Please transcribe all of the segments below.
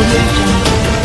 audio jungle.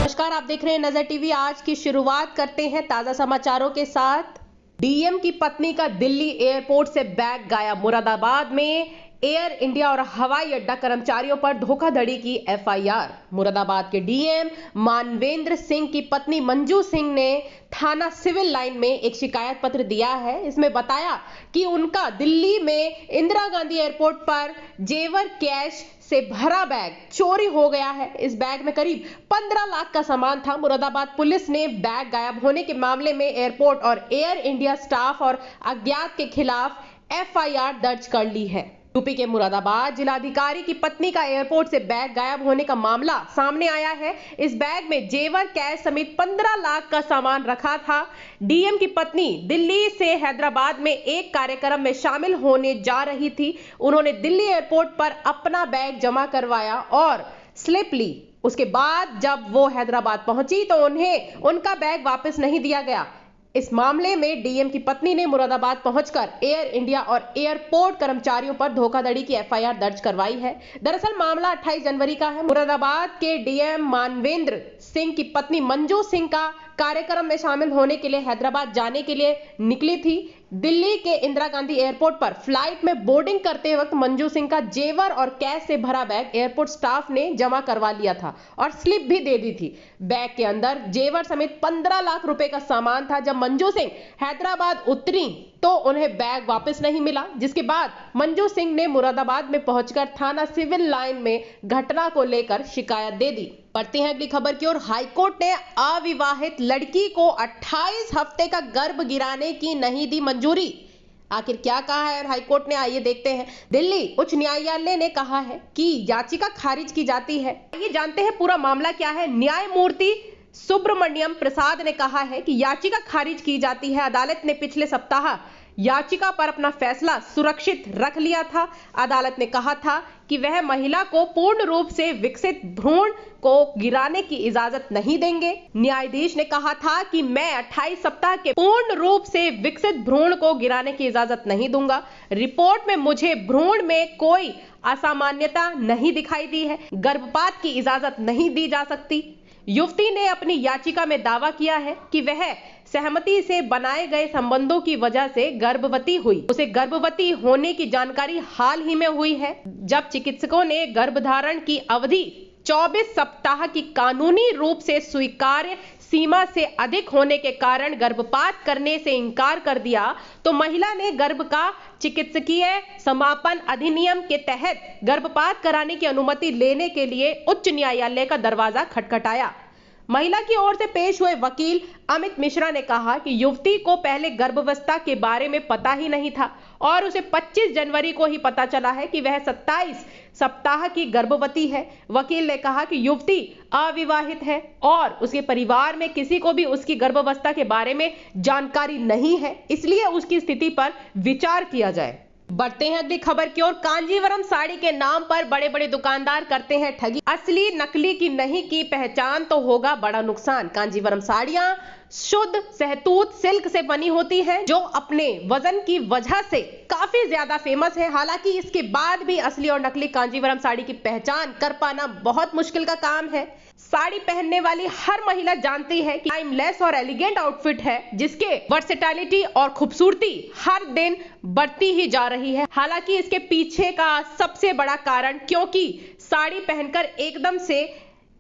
नमस्कार, आप देख रहे हैं नजर टीवी। आज की शुरुआत करते हैं ताजा समाचारों के साथ। डीएम की पत्नी का दिल्ली एयरपोर्ट से बैग गायब। मुरादाबाद में एयर इंडिया और हवाई अड्डा कर्मचारियों पर धोखाधड़ी की एफआईआर। मुरादाबाद के डीएम मानवेंद्र सिंह की पत्नी मंजू सिंह ने थाना सिविल लाइन में एक शिकायत पत्र दिया है। इसमें बताया कि उनका दिल्ली में इंदिरा गांधी एयरपोर्ट पर जेवर कैश से भरा बैग चोरी हो गया है। इस बैग में करीब 15 लाख का सामान था। मुरादाबाद पुलिस ने बैग गायब होने के मामले में एयरपोर्ट और एयर इंडिया स्टाफ और अज्ञात के खिलाफ एफआईआर दर्ज कर ली है। यूपी के मुरादाबाद जिलाधिकारी की पत्नी का एयरपोर्ट से बैग गायब होने का मामला सामने आया है। इस बैग में जेवर कैश समेत 15 लाख का सामान रखा था। डीएम की पत्नी दिल्ली से हैदराबाद में एक कार्यक्रम में शामिल होने जा रही थी। उन्होंने दिल्ली एयरपोर्ट पर अपना बैग जमा करवाया और स्लिप ली। उसके बाद जब वो हैदराबाद पहुंची तो उन्हें उनका बैग वापस नहीं दिया गया। इस मामले में डीएम की पत्नी ने मुरादाबाद पहुंचकर एयर इंडिया और एयरपोर्ट कर्मचारियों पर धोखाधड़ी की एफआईआर दर्ज करवाई है। दरअसल मामला 28 जनवरी का है। मुरादाबाद के डीएम मानवेंद्र सिंह की पत्नी मंजू सिंह का कार्यक्रम में शामिल होने के लिए हैदराबाद जाने के लिए निकली थी। दिल्ली के इंदिरा गांधी एयरपोर्ट पर फ्लाइट में बोर्डिंग करते वक्त मंजू सिंह का जेवर और कैश से भरा बैग एयरपोर्ट स्टाफ ने जमा करवा लिया था और स्लिप भी दे दी थी। बैग के अंदर जेवर समेत 15 लाख रुपए का सामान था। जब मंजू सिंह हैदराबाद उतरी तो उन्हें बैग वापस नहीं मिला, जिसके बाद मंजू सिंह ने मुरादाबाद में पहुंचकर थाना सिविल लाइन में घटना को लेकर शिकायत दे दी। बढ़ते हैं अगली खबर की ओर। हाईकोर्ट ने अविवाहित लड़की को 28 हफ्ते का गर्भ गिराने की नहीं दी मंजूरी। आखिर क्या कहा है हाईकोर्ट ने, आइए देखते हैं। दिल्ली उच्च न्यायालय ने कहा है कि याचिका खारिज की जाती है। आइए जानते हैं पूरा मामला क्या है। न्यायमूर्ति सुब्रमण्यम प्रसाद ने कहा है कि याचिका खारिज की जाती है। अदालत ने पिछले सप्ताह याचिका पर अपना फैसला सुरक्षित रख लिया था। अदालत ने कहा था कि वह महिला को पूर्ण रूप से विकसित भ्रूण को गिराने की इजाजत नहीं देंगे। न्यायाधीश ने कहा था कि मैं 28 सप्ताह के पूर्ण रूप से विकसित भ्रूण को गिराने की इजाजत नहीं दूंगा। रिपोर्ट में मुझे भ्रूण में कोई असामान्यता नहीं दिखाई दी है। गर्भपात की इजाजत नहीं दी जा सकती। युवती ने अपनी याचिका में दावा किया है कि वह सहमति से बनाए गए संबंधों की वजह से गर्भवती हुई। उसे गर्भवती होने की जानकारी हाल ही में हुई है, जब चिकित्सकों ने गर्भधारण की अवधि 24 सप्ताह की कानूनी रूप से स्वीकार्य सीमा से अधिक होने के कारण गर्भपात करने से इनकार कर दिया, तो महिला ने गर्भ का चिकित्सकीय समापन अधिनियम के तहत गर्भपात कराने की अनुमति लेने के लिए उच्च न्यायालय का दरवाजा खटखटाया। महिला की ओर से पेश हुए वकील अमित मिश्रा ने कहा कि युवती को पहले गर्भावस्था के बारे में पता ही नहीं था और उसे 25 जनवरी को ही पता चला है कि वह 27 सप्ताह की गर्भवती है। वकील ने कहा कि युवती अविवाहित है और उसके परिवार में किसी को भी उसकी गर्भावस्था के बारे में जानकारी नहीं है, इसलिए उसकी स्थिति पर विचार किया जाए। बढ़ते हैं अगली खबर की ओर। कांजीवरम साड़ी के नाम पर बड़े बड़े दुकानदार करते हैं ठगी। असली नकली की नहीं की पहचान तो होगा बड़ा नुकसान। कांजीवरम साड़ियां शुद्ध सहतूत सिल्क से बनी होती हैं, जो अपने वजन की वजह से काफी ज्यादा फेमस है। हालांकि इसके बाद भी असली और नकली कांजीवरम साड़ी की पहचान कर पाना बहुत मुश्किल का काम है। साड़ी पहनने वाली हर महिला जानती है कि टाइमलेस और एलिगेंट आउटफिट है, जिसके वर्सेटैलिटी और खूबसूरती हर दिन बढ़ती ही जा रही है। हालांकि इसके पीछे का सबसे बड़ा कारण क्योंकि साड़ी पहनकर एकदम से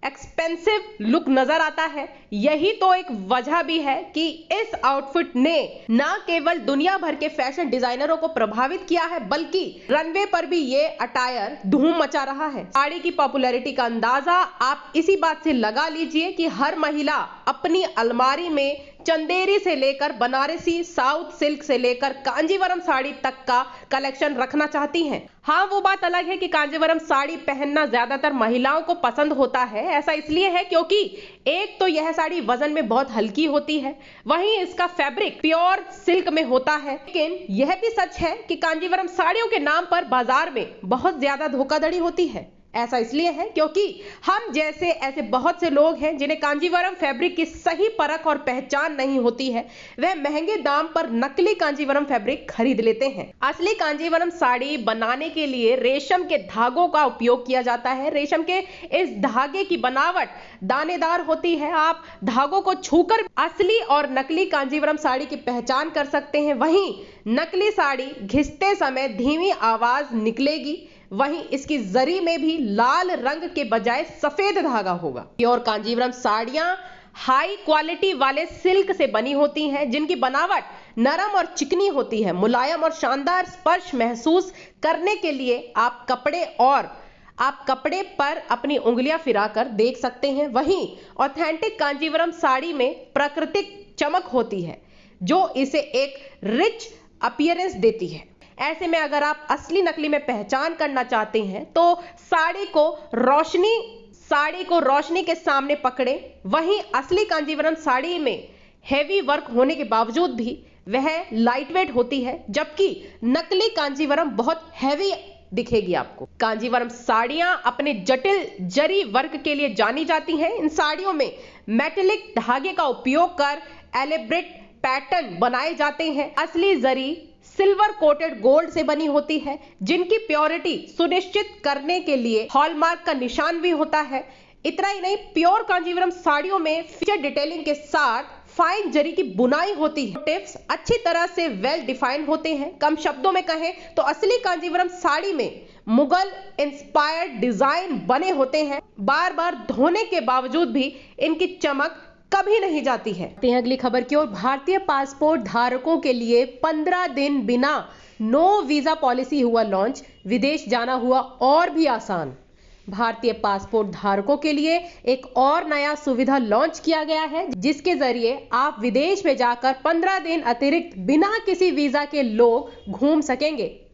एक्सपेंसिव लुक नजर आता है, यही तो एक वजह भी है कि इस आउटफिट ने न केवल दुनिया भर के फैशन डिजाइनरों को प्रभावित किया है, बल्कि रनवे पर भी ये अटायर धूम मचा रहा है। साड़ी की पॉपुलैरिटी का अंदाजा आप इसी बात से लगा लीजिए कि हर महिला अपनी अलमारी में चंदेरी से लेकर बनारसी, साउथ सिल्क से लेकर कांजीवरम साड़ी तक का कलेक्शन रखना चाहती हैं। हाँ, वो बात अलग है कि कांजीवरम साड़ी पहनना ज्यादातर महिलाओं को पसंद होता है। ऐसा इसलिए है क्योंकि एक तो यह साड़ी वजन में बहुत हल्की होती है, वहीं इसका फैब्रिक प्योर सिल्क में होता है। लेकिन यह भी सच है कि कांजीवरम साड़ियों के नाम पर बाजार में बहुत ज्यादा धोखाधड़ी होती है। ऐसा इसलिए है क्योंकि हम जैसे ऐसे बहुत से लोग हैं जिन्हें कांजीवरम फैब्रिक की सही परख और पहचान नहीं होती है। वह महंगे दाम पर नकली कांजीवरम फैब्रिक खरीद लेते हैं। असली कांजीवरम साड़ी बनाने के लिए रेशम के धागों का उपयोग किया जाता है। रेशम के इस धागे की बनावट दानेदार होती है। आप धागों को छूकर असली और नकली कांजीवरम साड़ी की पहचान कर सकते हैं। वहीं नकली साड़ी घिसते समय धीमी आवाज निकलेगी। वहीं इसकी जरी में भी लाल रंग के बजाय सफेद धागा होगा। प्योर कांजीवरम साड़ियां हाई क्वालिटी वाले सिल्क से बनी होती हैं, जिनकी बनावट नरम और चिकनी होती है। मुलायम और शानदार स्पर्श महसूस करने के लिए आप कपड़े पर अपनी उंगलियां फिराकर देख सकते हैं। वहीं ऑथेंटिक कांजीवरम साड़ी में प्राकृतिक चमक होती है, जो इसे एक रिच अपीयरेंस देती है। ऐसे में अगर आप असली नकली में पहचान करना चाहते हैं तो साड़ी को रोशनी के सामने पकड़े। वहीं असली कांजीवरम साड़ी में हेवी वर्क होने के बावजूद भी वह लाइट वेट होती है, जबकि नकली कांजीवरम बहुत हैवी दिखेगी आपको। कांजीवरम साड़ियां अपने जटिल जरी वर्क के लिए जानी जाती हैं। इन साड़ियों में मेटेलिक धागे का उपयोग कर एलेब्रेट पैटर्न बनाए जाते हैं। असली जरी सिल्वर कोटेड गोल्ड से बनी होती है, जिनकी प्योरिटी सुनिश्चित करने के लिए हॉलमार्क का निशान भी होता है। इतना ही नहीं, प्योर कांजीवरम साड़ियों में फीचर डिटेलिंग के साथ फाइन जरी की बुनाई होती है। मोटिव्स अच्छी तरह से वेल डिफाइंड होते हैं। कम शब्दों में कहें तो असली कांजीवरम साड़ी में मुगल इंस्पायर्ड डिजाइन बने होते हैं। बार बार धोने के बावजूद भी इनकी चमक कभी नहीं जाती है। अगली खबर की ओर। भारतीय पासपोर्ट धारकों के लिए 15 दिन बिना नो वीजा पॉलिसी हुआ लॉन्च। विदेश जाना हुआ और भी आसान। भारतीय पासपोर्ट धारकों के लिए एक और नया सुविधा लॉन्च किया गया है, जिसके जरिए आप विदेश में जाकर 15 दिन अतिरिक्त बिना किसी वीजा के लोग घूम सकेंगे।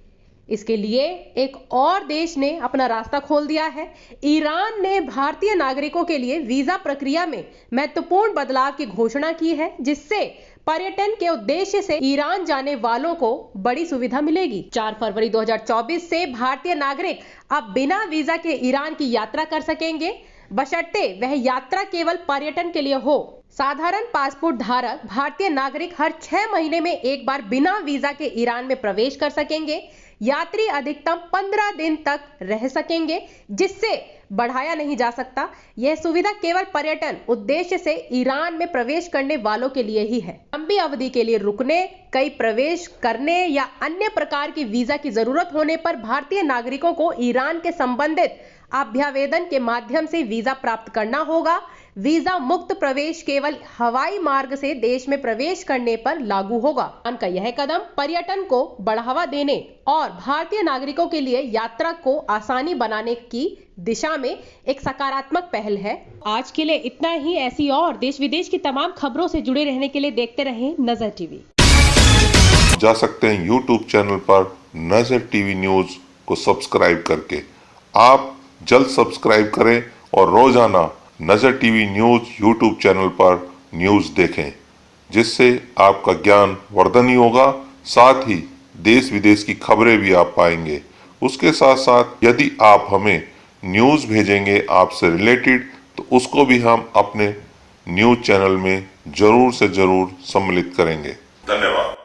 इसके लिए एक और देश ने अपना रास्ता खोल दिया है। ईरान ने भारतीय नागरिकों के लिए वीजा प्रक्रिया में महत्वपूर्ण बदलाव की घोषणा की है, जिससे पर्यटन के उद्देश्य से ईरान जाने वालों को बड़ी सुविधा मिलेगी। 4 फरवरी 2024 से भारतीय नागरिक अब बिना वीजा के ईरान की यात्रा कर सकेंगे, बशर्ते वह यात्रा केवल पर्यटन के लिए हो। साधारण पासपोर्ट धारक भारतीय नागरिक हर 6 महीने में एक बार बिना वीजा के ईरान में प्रवेश कर सकेंगे। यात्री अधिकतम 15 दिन तक रह सकेंगे, जिससे बढ़ाया नहीं जा सकता। यह सुविधा केवल पर्यटन उद्देश्य से ईरान में प्रवेश करने वालों के लिए ही है। लंबी अवधि के लिए रुकने, कई प्रवेश करने या अन्य प्रकार की वीजा की जरूरत होने पर भारतीय नागरिकों को ईरान के संबंधित अभ्यावेदन के माध्यम से वीजा प्राप्त करना होगा। वीजा मुक्त प्रवेश केवल हवाई मार्ग से देश में प्रवेश करने पर लागू होगा। ईरान का यह कदम पर्यटन को बढ़ावा देने और भारतीय नागरिकों के लिए यात्रा को आसानी बनाने की दिशा में एक सकारात्मक पहल है। आज के लिए इतना ही। ऐसी और देश विदेश की तमाम खबरों से जुड़े रहने के लिए देखते रहें नजर टीवी। जा सकते हैं YouTube चैनल पर नजर टीवी न्यूज को सब्सक्राइब करके। आप जल्द सब्सक्राइब करें और रोजाना नजर टीवी न्यूज YouTube चैनल पर न्यूज देखें, जिससे आपका ज्ञान वर्धन ही होगा, साथ ही देश विदेश की खबरें भी आप पाएंगे। उसके साथ साथ यदि आप हमें न्यूज भेजेंगे आपसे रिलेटेड, तो उसको भी हम अपने न्यूज चैनल में जरूर से जरूर सम्मिलित करेंगे। धन्यवाद।